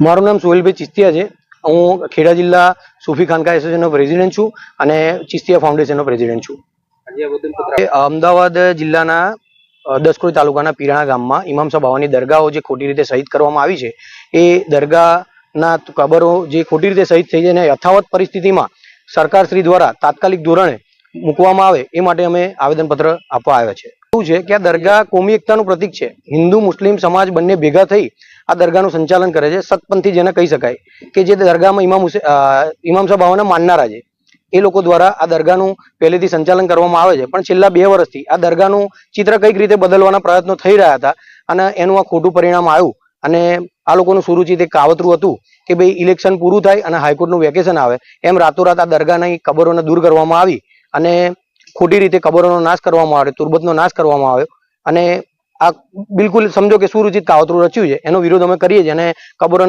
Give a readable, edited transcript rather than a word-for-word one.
મારું નામ સોહેલભાઈ ચિસ્તિયા છે। હું ખેડા જિલ્લા સૂફી ખાનકા એસોસિએશનનો પ્રેસિડેન્ટ છું અને ચિસ્તિયા ફાઉન્ડેશનનો પ્રેસિડેન્ટ છું। અમદાવાદ જિલ્લાના દસક્રોઈ તાલુકાના પીરાણા ગામમાં ઇમામ સાહેબ બાવાની દરગાહો જે ખોટી રીતે શહીદ કરવામાં આવી છે, એ દરગાહના કબરો જે ખોટી રીતે શહીદ થઈ છે અને યથાવત પરિસ્થિતિમાં સરકારશ્રી દ્વારા તાત્કાલિક ધોરણે મૂકવામાં આવે એ માટે અમે આવેદનપત્ર આપવા આવ્યા છે। શું છે કે આ દરગાહ કોમી એકતાનું પ્રતીક છે। હિન્દુ મુસ્લિમ સમાજ બંને ભેગા થઈ આ દરગાહનું સંચાલન કરે છે। સતપંથી જેને કહી શકાય કે જે દરગાહમાં ઇમામ સાહેબ બાવાના માનનારા છે એ લોકો દ્વારા આ દરગાહનું પહેલેથી સંચાલન કરવામાં આવે છે, પણ છેલ્લા 2 વર્ષથી આ દરગાહનું ચિત્ર કઈક રીતે બદલવાના પ્રયત્નો થઈ રહ્યા હતા અને એનું આ ખોટું પરિણામ આવ્યું। અને આ લોકોનું સુરુચિત એક કાવતરું હતું કે ભાઈ ઇલેક્શન પૂરું થાય અને હાઈકોર્ટનું વેકેશન આવે એમ રાતોરાત આ દરગાહની કબરોને દૂર કરવામાં આવી અને ખોટી રીતે કબરોનો નાશ કરવામાં આવ્યો, તુર્બતનો નાશ કરવામાં આવ્યો અને આ બિલકુલ સમજો કે સુરુચિત કાવતરું રચ્યું છે, એનો વિરોધ અમે કરીએ છીએ અને કબરો